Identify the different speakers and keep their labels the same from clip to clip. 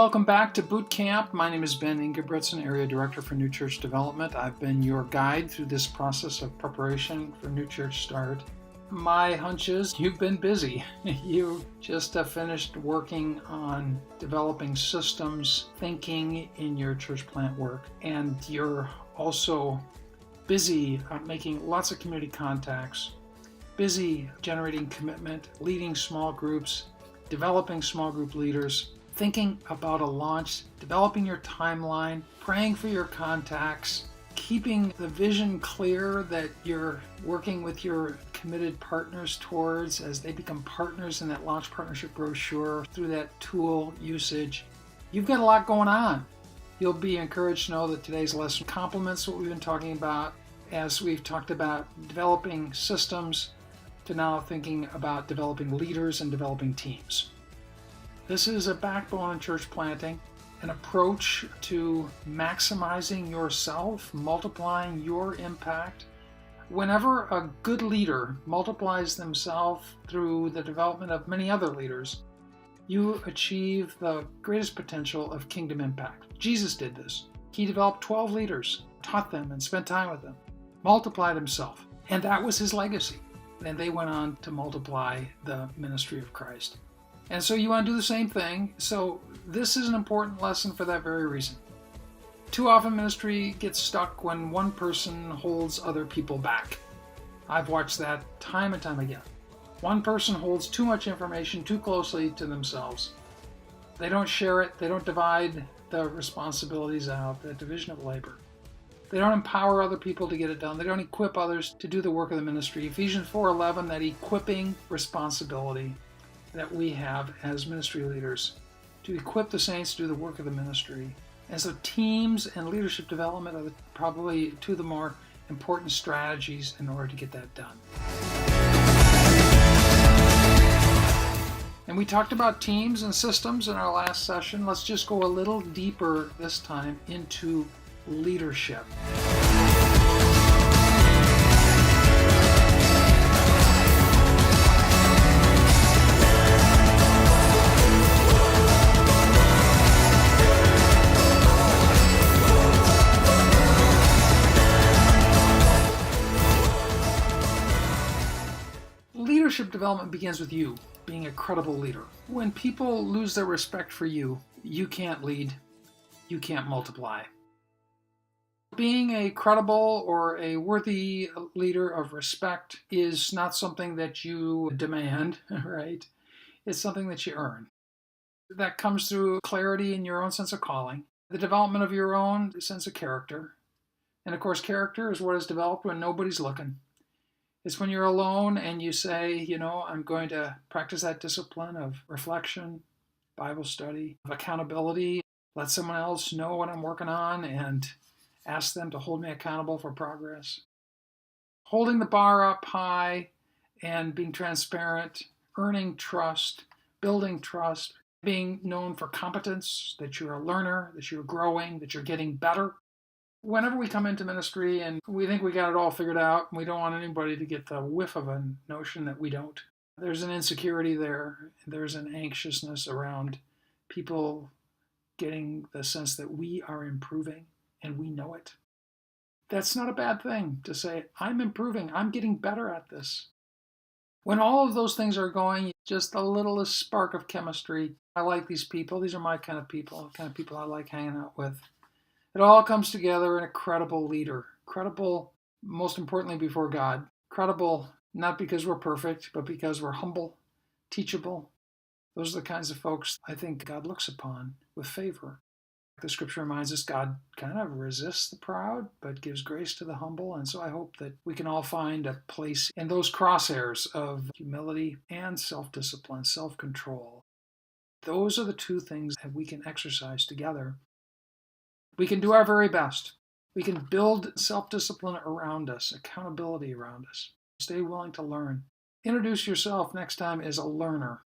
Speaker 1: welcome back to Boot Camp. My name is Ben Ingebretson, Area Director for New Church Development. I've been your guide through this process of preparation for New Church Start. My hunch is you've been busy. You just finished working on developing systems, thinking in your church plant work, and you're also busy making lots of community contacts, busy generating commitment, leading small groups, developing small group leaders, thinking about a launch, developing your timeline, praying for your contacts, keeping the vision clear that you're working with your committed partners towards as they become partners in that launch partnership brochure through that tool usage. You've got a lot going on. You'll be encouraged to know that today's lesson complements what we've been talking about as we've talked about developing systems to now thinking about developing leaders and developing teams. This is a backbone in church planting, an approach to maximizing yourself, multiplying your impact. Whenever a good leader multiplies themselves through the development of many other leaders, you achieve the greatest potential of kingdom impact. Jesus did this. He developed 12 leaders, taught them and spent time with them, multiplied himself, and that was his legacy. And they went on to multiply the ministry of Christ. And so you want to do the same thing. So this is an important lesson for that very reason. Too often ministry gets stuck when one person holds other people back. I've watched that time and time again. One person holds too much information too closely to themselves. They don't share it. They don't divide the responsibilities out, the division of labor. They don't empower other people to get it done. They don't equip others to do the work of the ministry. Ephesians 4:11, that equipping responsibility that we have as ministry leaders to equip the saints to do the work of the ministry. And so teams and leadership development are probably two of the more important strategies in order to get that done. And we talked about teams and systems in our last session. Let's just go a little deeper this time into leadership. Leadership development begins with you being a credible leader. When people lose their respect for you, you can't lead, you can't multiply. Being a credible or a worthy leader of respect is not something that you demand, right? It's something that you earn. That comes through clarity in your own sense of calling, the development of your own sense of character. And of course, character is what is developed when nobody's looking. It's when you're alone and you say, I'm going to practice that discipline of reflection, Bible study, of accountability, let someone else know what I'm working on and ask them to hold me accountable for progress. Holding the bar up high and being transparent, earning trust, building trust, being known for competence, that you're a learner, that you're growing, that you're getting better. Whenever we come into ministry and we think we got it all figured out, we don't want anybody to get the whiff of a notion that we don't. There's an insecurity there. There's an anxiousness around people getting the sense that we are improving and we know it. That's not a bad thing to say, I'm improving, I'm getting better at this. When all of those things are going, just the littlest spark of chemistry. I like these people. These are my kind of people, the kind of people I like hanging out with. It all comes together in a credible leader. Credible, most importantly, before God. Credible, not because we're perfect, but because we're humble, teachable. Those are the kinds of folks I think God looks upon with favor. The scripture reminds us God kind of resists the proud, but gives grace to the humble. And so I hope that we can all find a place in those crosshairs of humility and self-discipline, self-control. Those are the two things that we can exercise together. We can do our very best. We can build self-discipline around us, accountability around us. Stay willing to learn. Introduce yourself next time as a learner.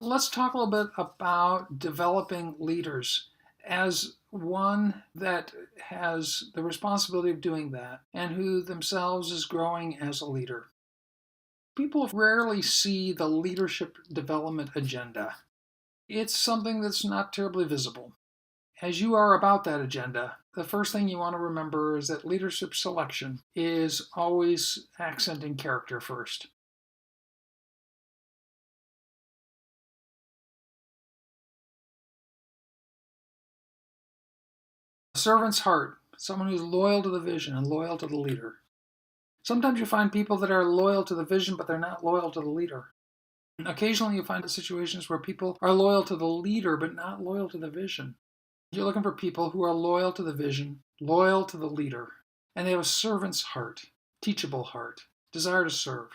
Speaker 1: Let's talk a little bit about developing leaders as one that has the responsibility of doing that and who themselves is growing as a leader. People rarely see the leadership development agenda. It's something that's not terribly visible. As you are about that agenda, the first thing you want to remember is that leadership selection is always accenting character first. A servant's heart, someone who's loyal to the vision and loyal to the leader. Sometimes you find people that are loyal to the vision, but they're not loyal to the leader. And occasionally you find situations where people are loyal to the leader, but not loyal to the vision. You're looking for people who are loyal to the vision, loyal to the leader, and they have a servant's heart, teachable heart, desire to serve.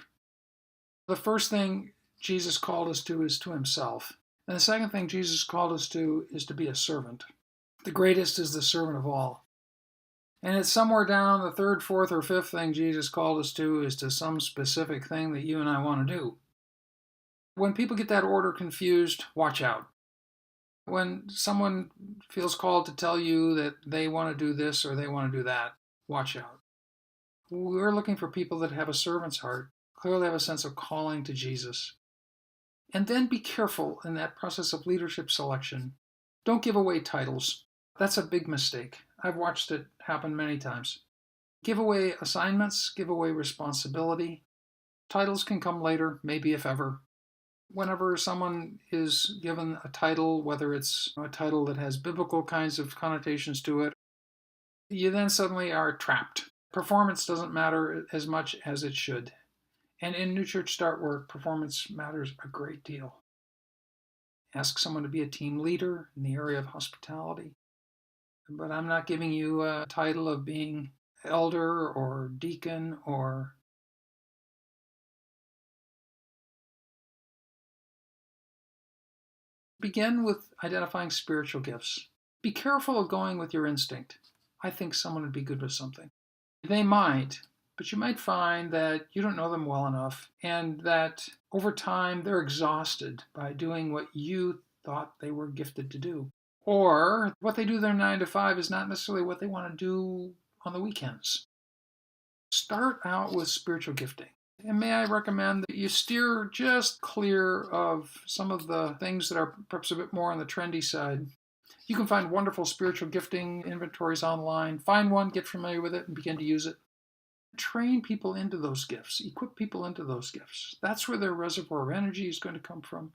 Speaker 1: The first thing Jesus called us to is to himself. And the second thing Jesus called us to is to be a servant. The greatest is the servant of all. And it's somewhere down the third, fourth, or fifth thing Jesus called us to is to some specific thing that you and I want to do. When people get that order confused, watch out. When someone feels called to tell you that they want to do this or they want to do that, watch out. We're looking for people that have a servant's heart, clearly have a sense of calling to Jesus. And then be careful in that process of leadership selection. Don't give away titles. That's a big mistake. I've watched it happen many times. Give away assignments, give away responsibility. Titles can come later, maybe if ever. Whenever someone is given a title, whether it's a title that has biblical kinds of connotations to it, you then suddenly are trapped. Performance doesn't matter as much as it should. And in New Church Start work, performance matters a great deal. Ask someone to be a team leader in the area of hospitality. But I'm not giving you a title of being elder or deacon or... Begin with identifying spiritual gifts. Be careful of going with your instinct. I think someone would be good with something. They might, but you might find that you don't know them well enough and that over time they're exhausted by doing what you thought they were gifted to do. Or what they do their 9 to 5 is not necessarily what they want to do on the weekends. Start out with spiritual gifting. And may I recommend that you steer just clear of some of the things that are perhaps a bit more on the trendy side. You can find wonderful spiritual gifting inventories online. Find one, get familiar with it, and begin to use it. Train people into those gifts. Equip people into those gifts. That's where their reservoir of energy is going to come from.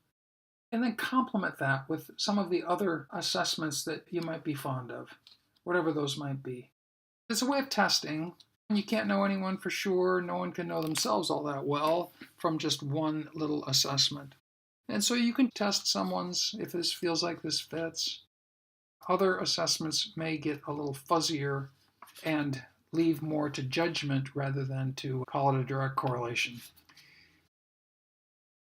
Speaker 1: And then complement that with some of the other assessments that you might be fond of, whatever those might be. It's a way of testing. You can't know anyone for sure. No one can know themselves all that well from just one little assessment. And so you can test someone's, if this feels like this fits. Other assessments may get a little fuzzier and leave more to judgment rather than to call it a direct correlation.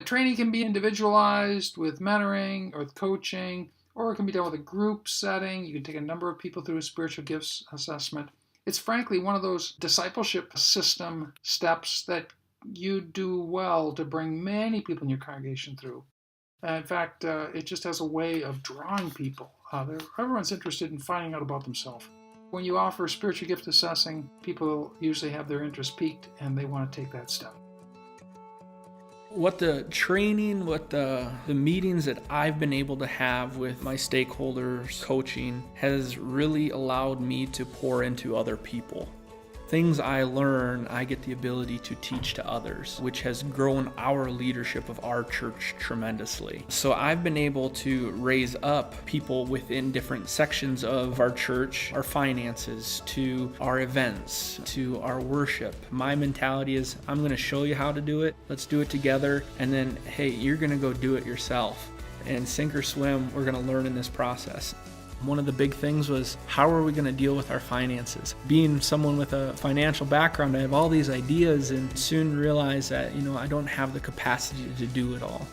Speaker 1: Training can be individualized with mentoring or with coaching, or it can be done with a group setting. You can take a number of people through a spiritual gifts assessment. It's frankly one of those discipleship system steps that you do well to bring many people in your congregation through. In fact, it just has a way of drawing people. Everyone's interested in finding out about themselves. When you offer spiritual gift assessing, people usually have their interest piqued and they want to take that step.
Speaker 2: What the training, what the meetings that I've been able to have with my stakeholders, coaching, has really allowed me to pour into other people. Things I learn, I get the ability to teach to others, which has grown our leadership of our church tremendously. So I've been able to raise up people within different sections of our church, our finances, to our events, to our worship. My mentality is, I'm going to show you how to do it. Let's do it together. And then, hey, you're going to go do it yourself. And sink or swim, we're going to learn in this process. One of the big things was, how are we going to deal with our finances? Being someone with a financial background, I have all these ideas and soon realized that, I don't have the capacity to do it all.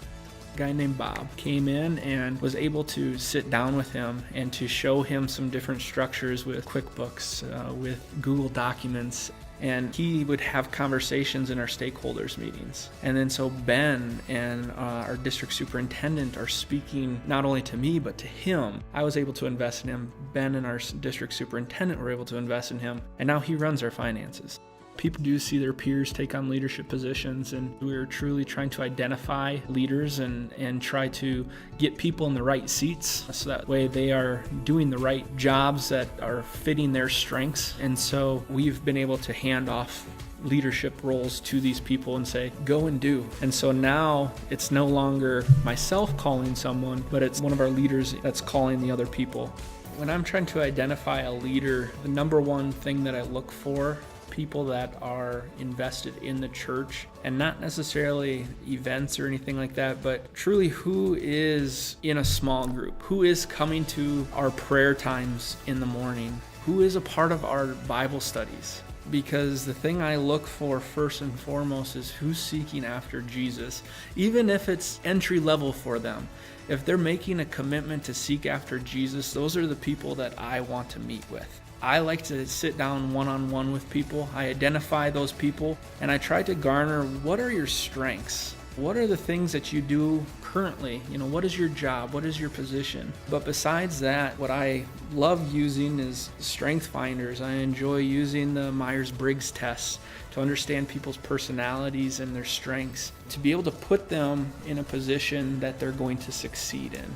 Speaker 2: A guy named Bob came in and was able to sit down with him and to show him some different structures with QuickBooks, with Google Documents. And he would have conversations in our stakeholders meetings. And then so Ben and our district superintendent are speaking not only to me, but to him. I was able to invest in him. Ben and our district superintendent were able to invest in him. And now he runs our finances. People do see their peers take on leadership positions, and we're truly trying to identify leaders and try to get people in the right seats so that way they are doing the right jobs that are fitting their strengths. And so we've been able to hand off leadership roles to these people and say, go and do. And so now it's no longer myself calling someone, but it's one of our leaders that's calling the other people. When I'm trying to identify a leader, the number one thing that I look for, people that are invested in the church, and not necessarily events or anything like that, but truly who is in a small group, who is coming to our prayer times in the morning, who is a part of our Bible studies. Because the thing I look for first and foremost is who's seeking after Jesus, even if it's entry level for them. If they're making a commitment to seek after Jesus, those are the people that I want to meet with. I like to sit down one-on-one with people. I identify those people and I try to garner, what are your strengths? What are the things that you do currently? What is your job? What is your position? But besides that, what I love using is strength finders. I enjoy using the Myers-Briggs tests to understand people's personalities and their strengths, to be able to put them in a position that they're going to succeed in.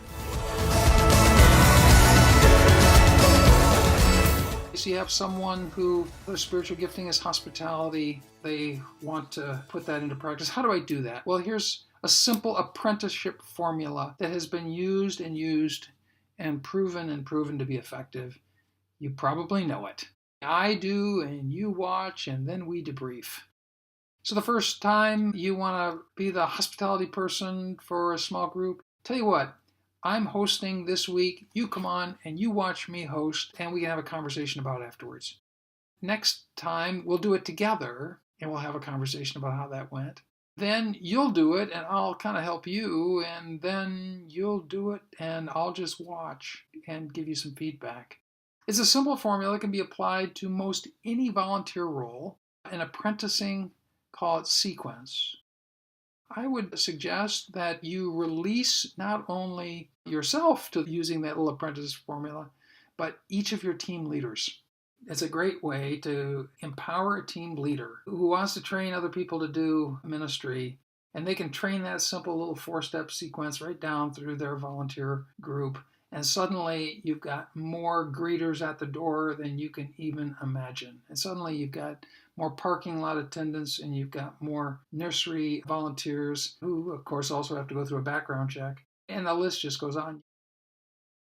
Speaker 1: So you have someone who their spiritual gifting is hospitality. They want to put that into practice. How do I do that? Well, here's a simple apprenticeship formula that has been used and proven to be effective. You probably know it. I do, and you watch, and then we debrief. So the first time you want to be the hospitality person for a small group, tell you what, I'm hosting this week. You come on and you watch me host, and we can have a conversation about it afterwards. Next time, we'll do it together, and we'll have a conversation about how that went. Then you'll do it, and I'll kind of help you, and then you'll do it, and I'll just watch and give you some feedback. It's a simple formula that can be applied to most any volunteer role. In apprenticing, call it sequence. I would suggest that you release not only yourself to using that little apprentice formula, but each of your team leaders. It's a great way to empower a team leader who wants to train other people to do ministry, and they can train that simple little 4-step sequence right down through their volunteer group. And suddenly you've got more greeters at the door than you can even imagine. And suddenly you've got more parking lot attendants, and you've got more nursery volunteers who, of course, also have to go through a background check. And the list just goes on.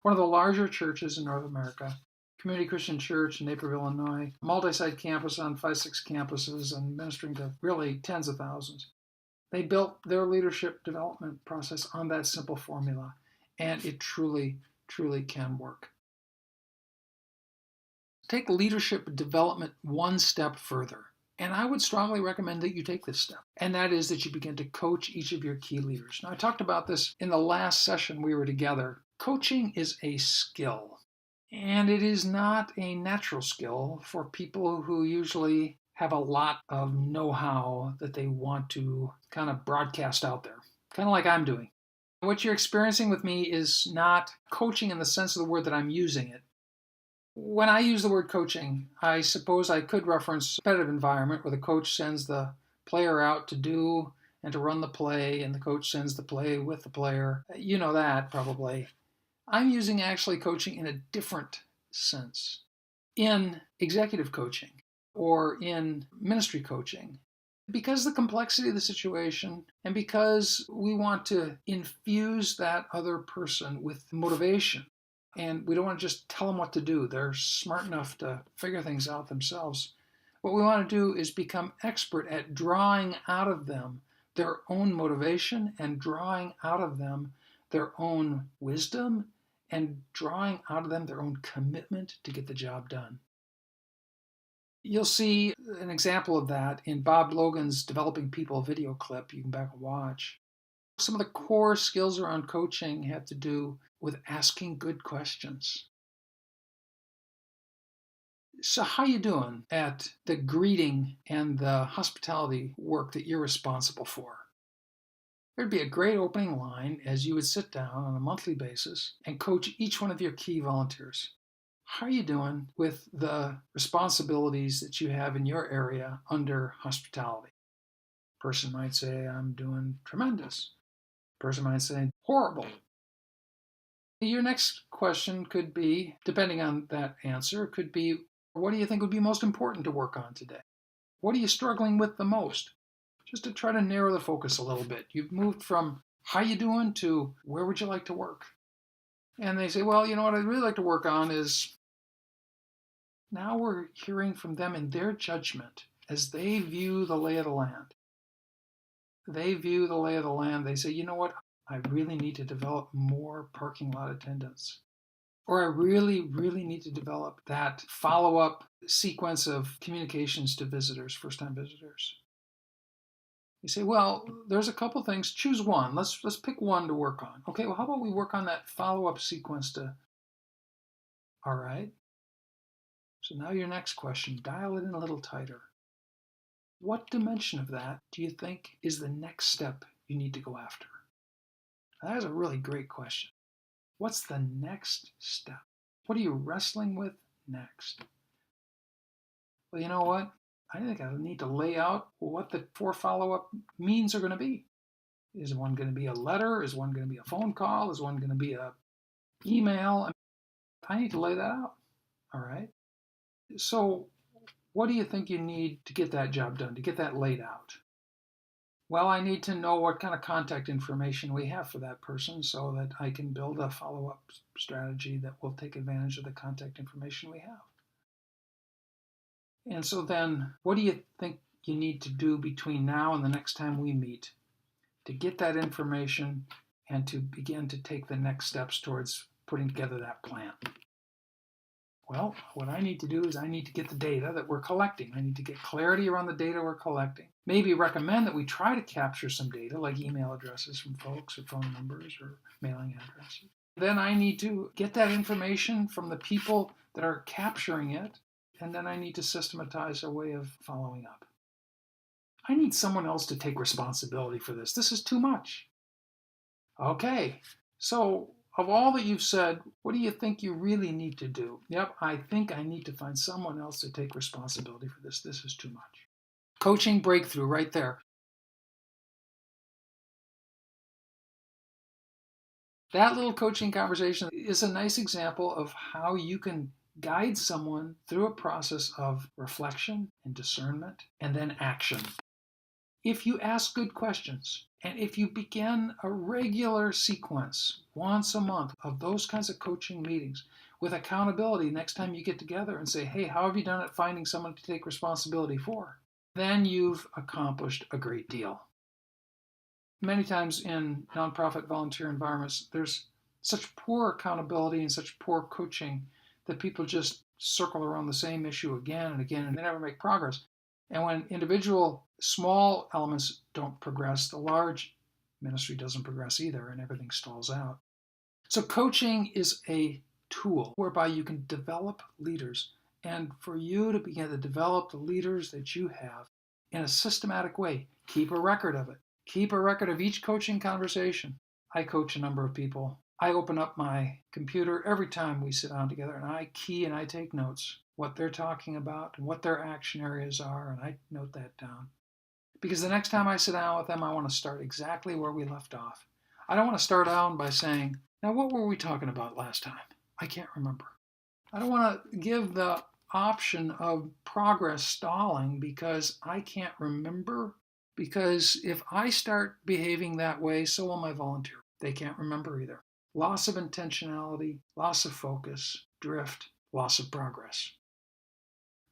Speaker 1: One of the larger churches in North America, Community Christian Church in Naperville, Illinois, multi-site campus on 5-6 campuses and ministering to really tens of thousands. They built their leadership development process on that simple formula, and it truly can work. Take leadership development one step further, and I would strongly recommend that you take this step, and that is that you begin to coach each of your key leaders. Now, I talked about this in the last session we were together. Coaching is a skill, and it is not a natural skill for people who usually have a lot of know-how that they want to kind of broadcast out there, kind of like I'm doing. What you're experiencing with me is not coaching in the sense of the word that I'm using it. When I use the word coaching, I suppose I could reference a competitive environment where the coach sends the player out to do and to run the play, and the coach sends the play with the player. You know that probably. I'm using actually coaching in a different sense. In executive coaching or in ministry coaching, because of the complexity of the situation and because we want to infuse that other person with motivation. And we don't want to just tell them what to do. They're smart enough to figure things out themselves. What we want to do is become expert at drawing out of them their own motivation and drawing out of them their own wisdom and drawing out of them their own commitment to get the job done. You'll see an example of that in Bob Logan's Developing People video clip you can back and watch. Some of the core skills around coaching have to do with asking good questions. So how you doing at the greeting and the hospitality work that you're responsible for? There'd be a great opening line as you would sit down on a monthly basis and coach each one of your key volunteers. how are you doing with the responsibilities that you have in your area under hospitality? Person might say, I'm doing tremendous. Person might say, horrible. Your next question could be, depending on that answer, could be, what do you think would be most important to work on today? What are you struggling with the most? Just to try to narrow the focus a little bit. You've moved from how you doing to where would you like to work? And they say, well, you know what I'd really like to work on is, now we're hearing from them in their judgment as they view the lay of the land. They view the lay of the land. They say, you know what? I really need to develop more parking lot attendants. Or I really, really need to develop that follow-up sequence of communications to visitors, first-time visitors. You say, well, there's a couple things. Choose one. Let's pick one to work on. Okay, well, how about we work on that follow-up sequence to... All right. So now your next question, dial it in a little tighter. What dimension of that do you think is the next step you need to go after? Now, that is a really great question. What's the next step? What are you wrestling with next? Well, you know what? I think I need to lay out what the 4 follow-up means are going to be. Is one going to be a letter? Is one going to be a phone call? Is one going to be an email? I need to lay that out. All right. So what do you think you need to get that job done, to get that laid out? Well, I need to know what kind of contact information we have for that person so that I can build a follow-up strategy that will take advantage of the contact information we have. And so then, what do you think you need to do between now and the next time we meet to get that information and to begin to take the next steps towards putting together that plan? Well, what I need to do is I need to get the data that we're collecting. I need to get clarity around the data we're collecting. Maybe recommend that we try to capture some data like email addresses from folks or phone numbers or mailing addresses. Then I need to get that information from the people that are capturing it, and then I need to systematize a way of following up. I need someone else to take responsibility for this. This is too much. Okay, so of all that you've said, what do you think you really need to do? Yep, I think I need to find someone else to take responsibility for this. This is too much. Coaching breakthrough right there. That little coaching conversation is a nice example of how you can guide someone through a process of reflection and discernment and then action. If you ask good questions, and if you begin a regular sequence once a month of those kinds of coaching meetings with accountability next time you get together and say, hey, how have you done at finding someone to take responsibility for? Then you've accomplished a great deal. Many times in nonprofit volunteer environments, there's such poor accountability and such poor coaching that people just circle around the same issue again and again, and they never make progress. And when individual small elements don't progress, the large ministry doesn't progress either, and everything stalls out. So coaching is a tool whereby you can develop leaders. And for you to begin to develop the leaders that you have in a systematic way, keep a record of it. Keep a record of each coaching conversation. I coach a number of people. I open up my computer every time we sit down together, and I key and I take notes, what they're talking about and what their action areas are, and I note that down. Because the next time I sit down with them, I want to start exactly where we left off. I don't want to start out by saying, now what were we talking about last time? I can't remember. I don't want to give the option of progress stalling because I can't remember. Because if I start behaving that way, so will my volunteer. They can't remember either. Loss of intentionality, loss of focus, drift, loss of progress.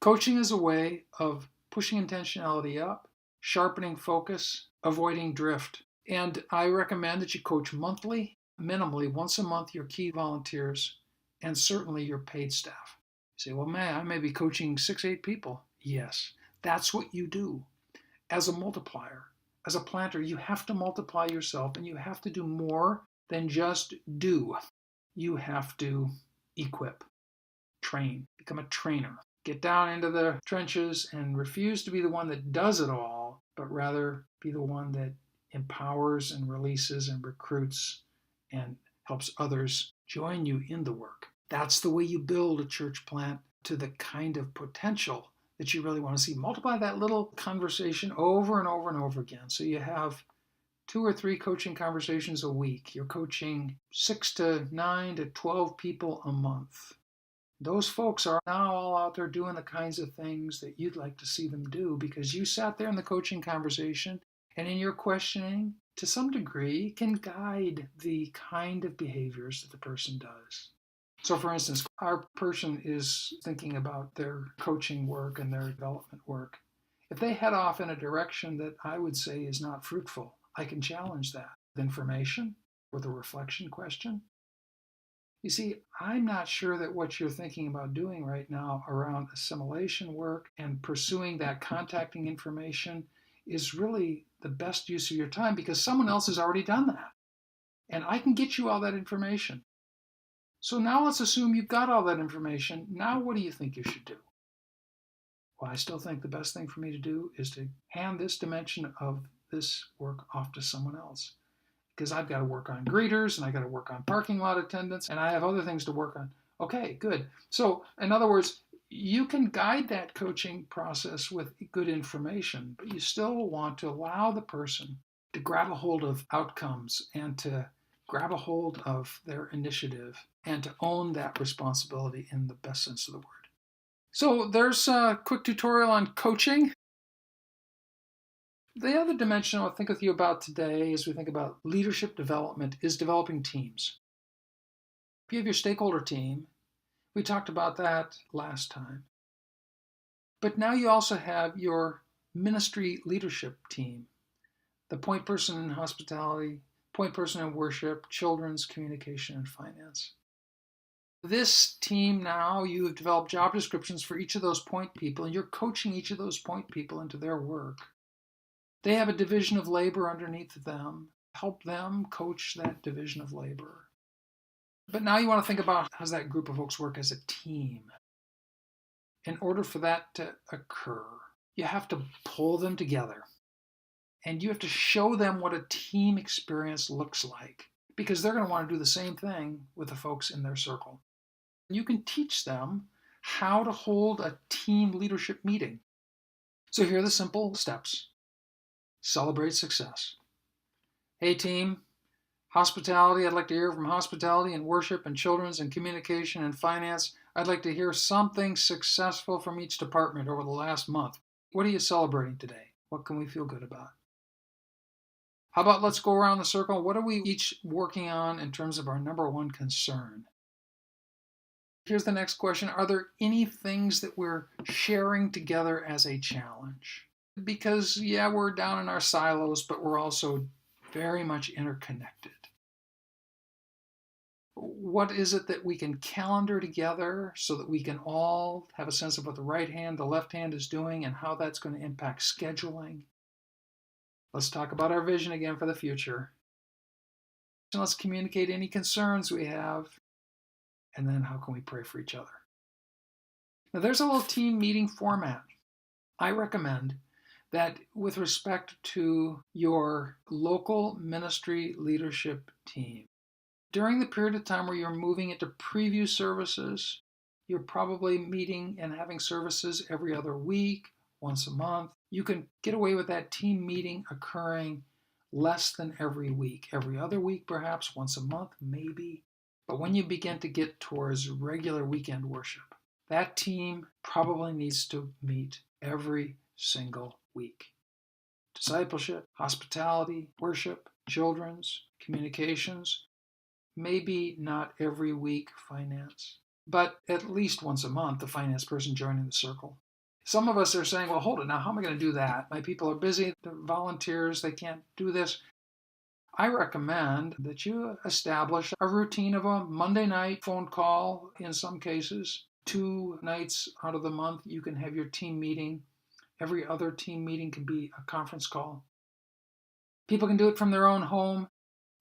Speaker 1: Coaching is a way of pushing intentionality up, sharpening focus, avoiding drift. And I recommend that you coach monthly, minimally once a month, your key volunteers, and certainly your paid staff. You say, well, man, I may be coaching 6-8 people. Yes, that's what you do. As a multiplier, as a planter, you have to multiply yourself, and you have to do more than just do. You have to equip, train, become a trainer. Get down into the trenches and refuse to be the one that does it all, but rather be the one that empowers and releases and recruits and helps others join you in the work. That's the way you build a church plant to the kind of potential that you really want to see. Multiply that little conversation over and over and over again. So you have 2 or 3 coaching conversations a week. You're coaching 6 to 9 to 12 people a month. Those folks are now all out there doing the kinds of things that you'd like to see them do because you sat there in the coaching conversation and in your questioning, to some degree, can guide the kind of behaviors that the person does. So for instance, our person is thinking about their coaching work and their development work. If they head off in a direction that I would say is not fruitful, I can challenge that with information, with a reflection question. You see, I'm not sure that what you're thinking about doing right now around assimilation work and pursuing that contacting information is really the best use of your time because someone else has already done that. And I can get you all that information. So now let's assume you've got all that information. Now what do you think you should do? Well, I still think the best thing for me to do is to hand this dimension of this work off to someone else. Because I've got to work on greeters and I got to work on parking lot attendants and I have other things to work on. Okay, good. So in other words, you can guide that coaching process with good information, but you still want to allow the person to grab a hold of outcomes and to grab a hold of their initiative and to own that responsibility in the best sense of the word. So there's a quick tutorial on coaching. The other dimension I'll think with you about today as we think about leadership development is developing teams. If you have your stakeholder team, we talked about that last time. But now you also have your ministry leadership team, the point person in hospitality, point person in worship, children's communication, and finance. This team now, you have developed job descriptions for each of those point people, and you're coaching each of those point people into their work. They have a division of labor underneath them. Help them coach that division of labor. But now you want to think about how does that group of folks work as a team. In order for that to occur, you have to pull them together. And you have to show them what a team experience looks like. Because they're going to want to do the same thing with the folks in their circle. You can teach them how to hold a team leadership meeting. So here are the simple steps. Celebrate success. Hey team, hospitality, I'd like to hear from hospitality and worship and children's and communication and finance. I'd like to hear something successful from each department over the last month. What are you celebrating today? What can we feel good about? How about let's go around the circle. What are we each working on in terms of our number one concern? Here's the next question. Are there any things that we're sharing together as a challenge? Because, yeah, we're down in our silos, but we're also very much interconnected. What is it that we can calendar together so that we can all have a sense of what the right hand, the left hand is doing and how that's going to impact scheduling? Let's talk about our vision again for the future. And let's communicate any concerns we have. And then how can we pray for each other? Now, there's a little team meeting format. I recommend that with respect to your local ministry leadership team, during the period of time where you're moving into preview services, you're probably meeting and having services every other week, once a month. You can get away with that team meeting occurring less than every week. Every other week, perhaps, once a month, maybe. But when you begin to get towards regular weekend worship, that team probably needs to meet every single week. Discipleship, hospitality, worship, children's, communications, maybe not every week finance, but at least once a month, the finance person joining the circle. Some of us are saying, well, hold it, now how am I going to do that? My people are busy, they're volunteers, they can't do this. I recommend that you establish a routine of a Monday night phone call in some cases. 2 nights out of the month, you can have your team meeting. Every other team meeting can be a conference call. People can do it from their own home.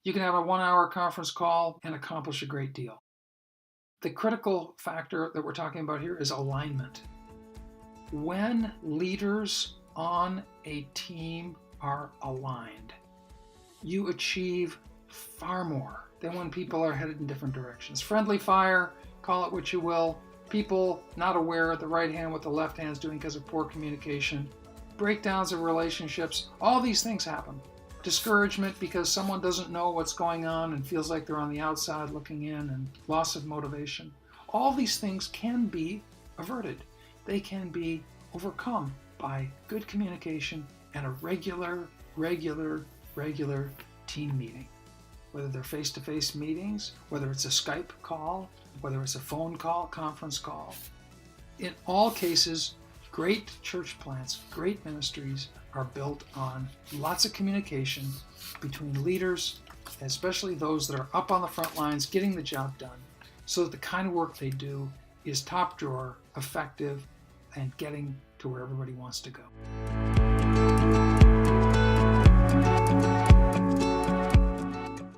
Speaker 1: You can have a 1-hour conference call and accomplish a great deal. The critical factor that we're talking about here is alignment. When leaders on a team are aligned, you achieve far more than when people are headed in different directions. Friendly fire, call it what you will, people not aware of the right hand what the left hand is doing because of poor communication, breakdowns of relationships, all these things happen. Discouragement because someone doesn't know what's going on and feels like they're on the outside looking in, and loss of motivation. All these things can be averted. They can be overcome by good communication and a regular team meeting. Whether they're face-to-face meetings, whether it's a Skype call, whether it's a phone call, conference call. In all cases, great church plants, great ministries are built on lots of communication between leaders, especially those that are up on the front lines getting the job done, so that the kind of work they do is top drawer, effective, and getting to where everybody wants to go.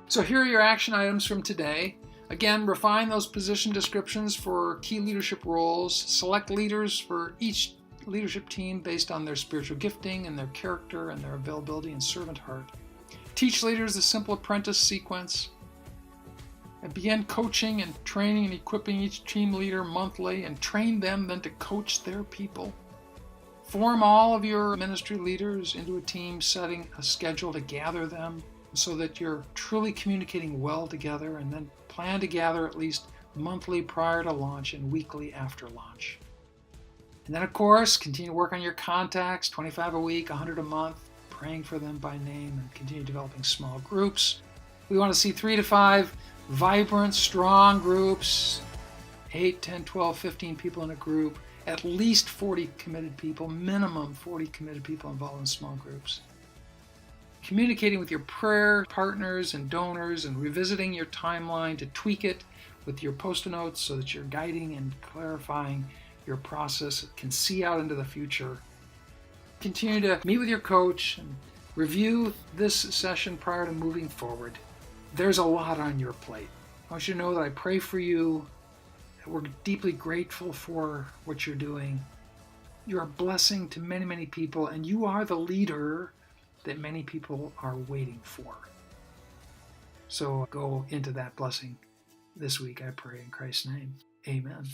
Speaker 1: So here are your action items from today. Again, refine those position descriptions for key leadership roles. Select leaders for each leadership team based on their spiritual gifting and their character and their availability and servant heart. Teach leaders the simple apprentice sequence. And begin coaching and training and equipping each team leader monthly, and train them then to coach their people. Form all of your ministry leaders into a team, setting a schedule to gather them so that you're truly communicating well together, and then plan to gather at least monthly prior to launch and weekly after launch. And then, of course, continue to work on your contacts, 25 a week, 100 a month, praying for them by name, and continue developing small groups. We want to see 3 to 5 vibrant, strong groups, 8, 10, 12, 15 people in a group, at least 40 committed people, minimum 40 committed people involved in small groups. Communicating with your prayer partners and donors, and revisiting your timeline to tweak it with your post-it notes so that you're guiding and clarifying your process, can see out into the future. Continue to meet with your coach and review this session prior to moving forward. There's a lot on your plate. I want you to know that I pray for you, that we're deeply grateful for what you're doing. You're a blessing to many, many people, and you are the leader that many people are waiting for. So go into that blessing this week, I pray in Christ's name. Amen.